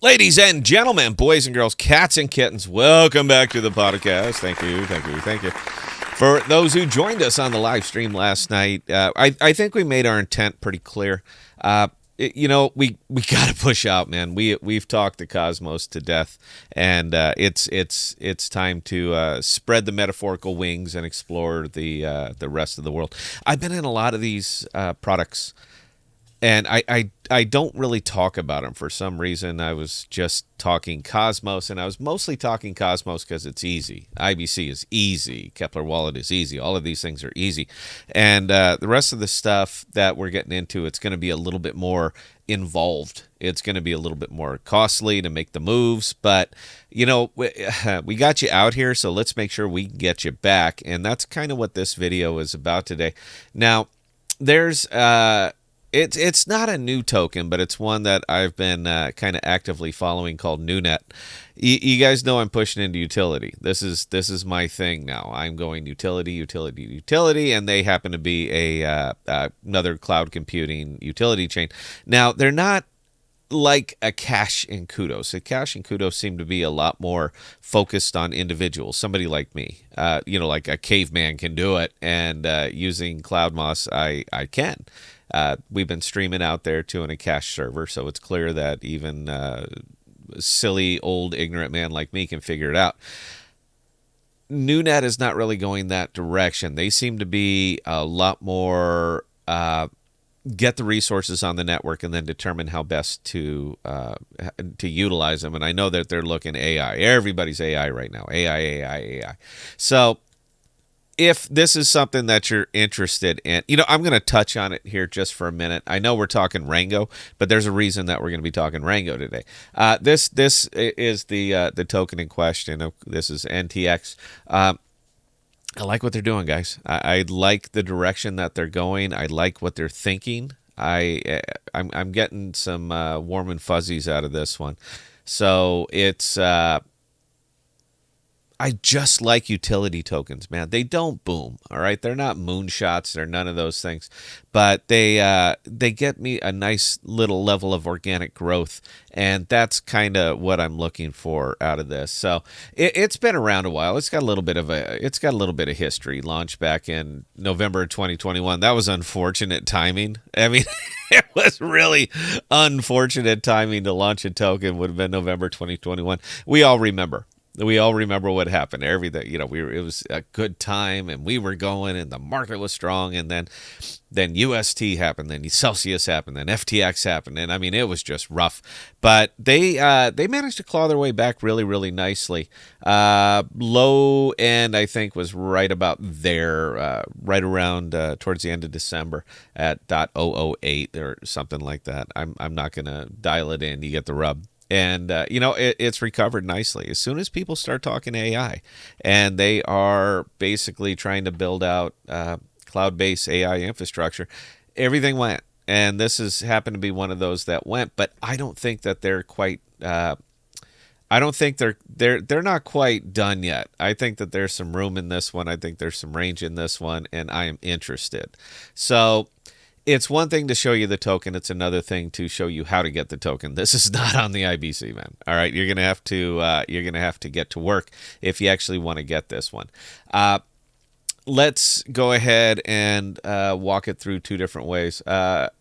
Ladies and gentlemen, boys and girls, cats and kittens, welcome back to the podcast. Thank you. For those who joined us on the live stream last night, I think we made our intent pretty clear. We got to push out, man. We've talked the cosmos to death, and it's time to spread the metaphorical wings and explore the rest of the world. I've been in a lot of these products. And I don't really talk about them for some reason. I was just talking Cosmos, and I was mostly talking Cosmos because it's easy. IBC is easy. Kepler Wallet is easy. All of these things are easy. And the rest of the stuff that we're getting into, it's going to be a little bit more involved. It's going to be a little bit more costly to make the moves. But, we got you out here, so let's make sure we can get you back. And that's kind of what this video is about today. Now, there's... It's not a new token, but it's one that I've been kind of actively following called NewNet. You guys know I'm pushing into utility. This is my thing now. I'm going utility, and they happen to be another cloud computing utility chain. Now, they're not like a Cash and Kudos. A Cash and Kudos seem to be a lot more focused on individuals. Somebody like me, like a caveman can do it, and using CloudMoss, I can. We've been streaming out there too in a cache server, so it's clear that even silly, old, ignorant man like me can figure it out. NewNet is not really going that direction. They seem to be a lot more get the resources on the network and then determine how best to utilize them. And I know that they're looking AI. Everybody's AI right now. AI. So if this is something that you're interested in, I'm going to touch on it here just for a minute. I know we're talking Rango, but there's a reason that we're going to be talking Rango today. This is the token in question. This is NTX. I like what they're doing, guys. I like the direction that they're going. I like what they're thinking. I'm getting some warm and fuzzies out of this one. So it's... I just like utility tokens, man. They don't boom, all right? They're not moonshots. They're none of those things. But they get me a nice little level of organic growth, and that's kind of what I'm looking for out of this. So it's been around a while. It's got a little bit of history. Launched back in November 2021. That was unfortunate timing. I mean, it was really unfortunate timing to launch a token. Would have been November 2021. We all remember. We all remember what happened. Everything, it was a good time, and we were going, and the market was strong, and then UST happened, then Celsius happened, then FTX happened, and I mean, it was just rough. But they managed to claw their way back really, really nicely. Low end, I think, was right about there, right around towards the end of December at .008 or something like that. I'm not gonna dial it in. You get the rub. And, it's recovered nicely. As soon as people start talking AI, and they are basically trying to build out cloud-based AI infrastructure, everything went. And this has happened to be one of those that went. But I don't think that they're quite I don't think they're not quite done yet. I think that there's some room in this one. I think there's some range in this one, and I am interested. So... it's one thing to show you the token. It's another thing to show you how to get the token. This is not on the IBC, man. All right, you're gonna have to get to work if you actually want to get this one. Let's go ahead and walk it through two different ways.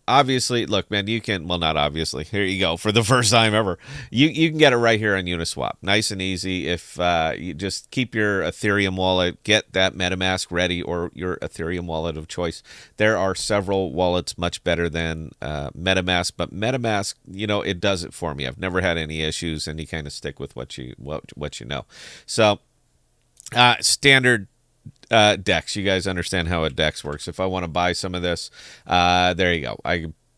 Obviously, look, man, you can, well, not obviously. Here you go. For the first time ever, you can get it right here on Uniswap. Nice and easy. If you just keep your Ethereum wallet, get that MetaMask ready, or your Ethereum wallet of choice. There are several wallets much better than MetaMask, but MetaMask, it does it for me. I've never had any issues, and you kind of stick with what you know. So, standard DEX. You guys understand how a DEX works. If I want to buy some of this, there you go.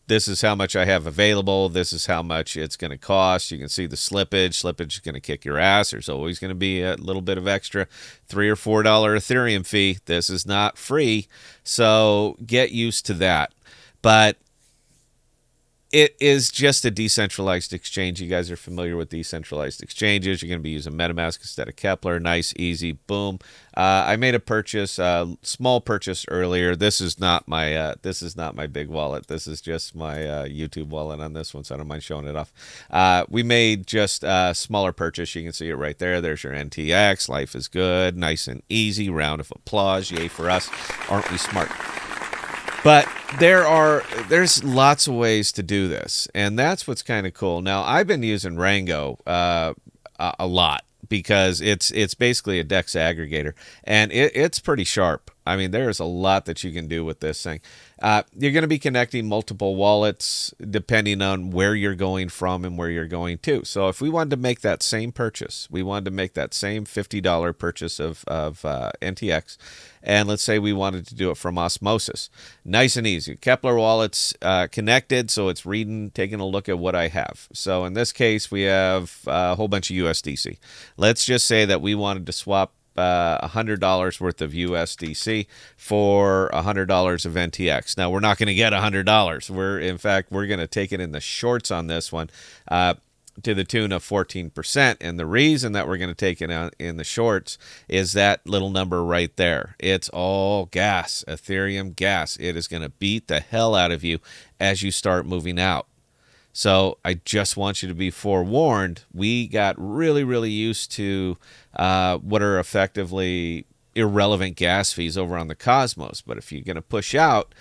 This is how much I have available. This is how much it's going to cost. You can see the slippage. Slippage is going to kick your ass. There's always going to be a little bit of extra $3 or $4 Ethereum fee. This is not free, so get used to that. But It is just a decentralized exchange. You guys are familiar with decentralized exchanges. You're going to be using MetaMask instead of Kepler. Nice, easy, boom. I made a purchase, small purchase earlier. This is not my big wallet. This is just my YouTube wallet on this one, so I don't mind showing it off. We made just a smaller purchase. You can see it right there. There's your NTX. Life is good, nice and easy. Round of applause. Yay for us. Aren't we smart? But there's lots of ways to do this, and that's what's kind of cool. Now, I've been using Rango a lot because it's basically a DEX aggregator, and it's pretty sharp. I mean, there's a lot that you can do with this thing. You're going to be connecting multiple wallets depending on where you're going from and where you're going to. So if we wanted to make that same purchase, we wanted to make that same $50 purchase of NTX, and let's say we wanted to do it from osmosis. Nice and easy. Kepler wallet's connected, so it's taking a look at what I have. So in this case, we have a whole bunch of USDC. Let's just say that we wanted to swap $100 worth of USDC for $100 of NTX. Now, we're not going to get $100. We're going to take it in the shorts on this one to the tune of 14%. And the reason that we're going to take it in the shorts is that little number right there. It's all gas, Ethereum gas. It is going to beat the hell out of you as you start moving out. So I just want you to be forewarned. We got really, really used to what are effectively irrelevant gas fees over on the Cosmos. But if you're going to push out,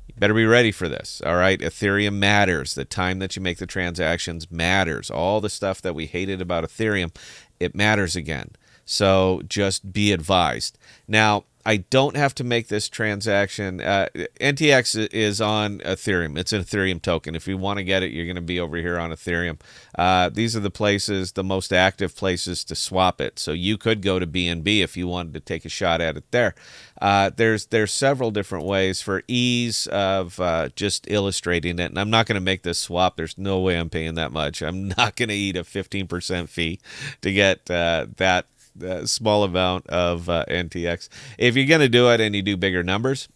you better be ready for this. All right, Ethereum matters. The time that you make the transactions matters. All the stuff that we hated about Ethereum, it matters again. So just be advised. Now, I don't have to make this transaction. NTX is on Ethereum. It's an Ethereum token. If you want to get it, you're going to be over here on Ethereum. These are the most active places to swap it. So you could go to BNB if you wanted to take a shot at it there. There's several different ways for ease of just illustrating it. And I'm not going to make this swap. There's no way I'm paying that much. I'm not going to eat a 15% fee to get that small amount of NTX. If you're going to do it and you do bigger numbers,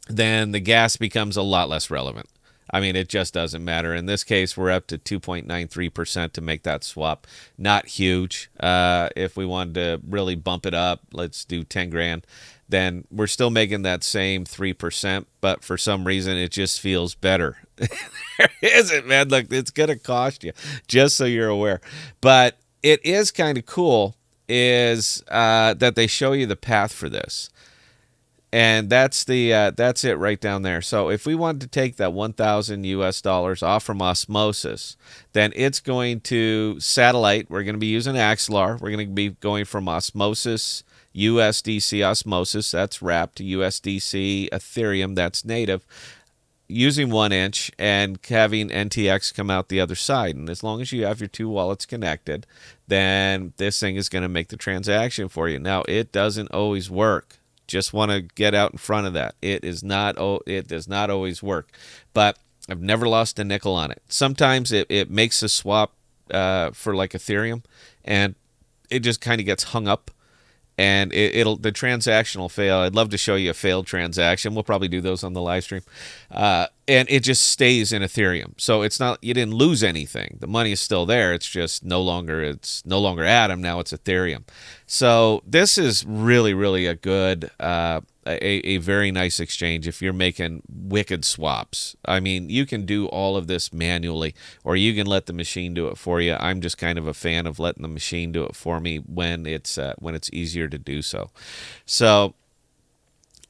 then the gas becomes a lot less relevant. I mean, it just doesn't matter. In this case, we're up to 2.93% to make that swap. Not huge. If we wanted to really bump it up, let's do 10 grand, then we're still making that same 3%, but for some reason, it just feels better. There isn't, man. Look, it's going to cost you, just so you're aware. But it is kind of cool is that they show you the path for this, and that's it right down there. So if we wanted to take that $1,000 off from osmosis, then it's going to satellite. We're going to be using Axelar. We're going to be going from osmosis USDC osmosis, that's wrapped, to USDC Ethereum, that's native, using 1 inch and having NTX come out the other side. And as long as you have your two wallets connected, then this thing is going to make the transaction for you. Now, it doesn't always work. Just want to get out in front of that. It does not always work. But I've never lost a nickel on it. Sometimes it makes a swap for like Ethereum, and it just kind of gets hung up. And the transaction will fail. I'd love to show you a failed transaction. We'll probably do those on the live stream. And it just stays in Ethereum. So it's not, you didn't lose anything. The money is still there. It's just no longer Atom. Now it's Ethereum. So this is really, really a good, a very nice exchange if you're making wicked swaps. I mean, you can do all of this manually, or you can let the machine do it for you. I'm just kind of a fan of letting the machine do it for me when it's easier to do so. So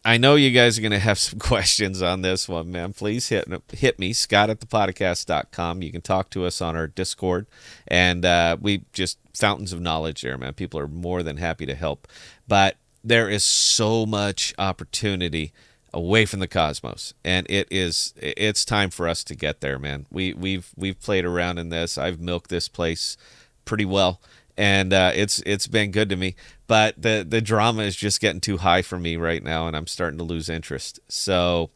I know you guys are going to have some questions on this one, man. Please hit me, scott@thepodcast.com. You can talk to us on our Discord, and we just fountains of knowledge there, man. People are more than happy to help. But there is so much opportunity away from the Cosmos, and it's time for us to get there, man. We've played around in this. I've milked this place pretty well, and it's been good to me. But the drama is just getting too high for me right now, and I'm starting to lose interest. So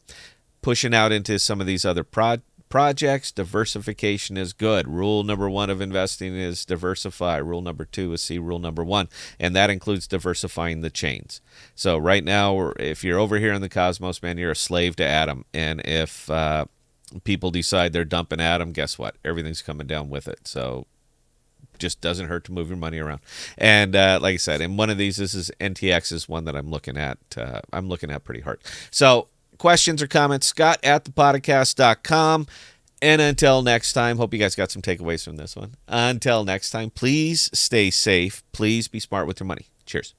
pushing out into some of these other projects, diversification is good. Rule number 1 of investing is diversify. Rule number 2 is see rule number 1, and that includes diversifying the chains. So right now, if you're over here in the Cosmos, man, you're a slave to Atom, and if people decide they're dumping Atom, guess what? Everything's coming down with it. So just doesn't hurt to move your money around. And like I said, in one of these, this is NTX is one that I'm looking at. I'm looking at pretty hard. So questions or comments, Scott at thepodcast.com. And until next time, hope you guys got some takeaways from this one. Until next time, please stay safe. Please be smart with your money. Cheers.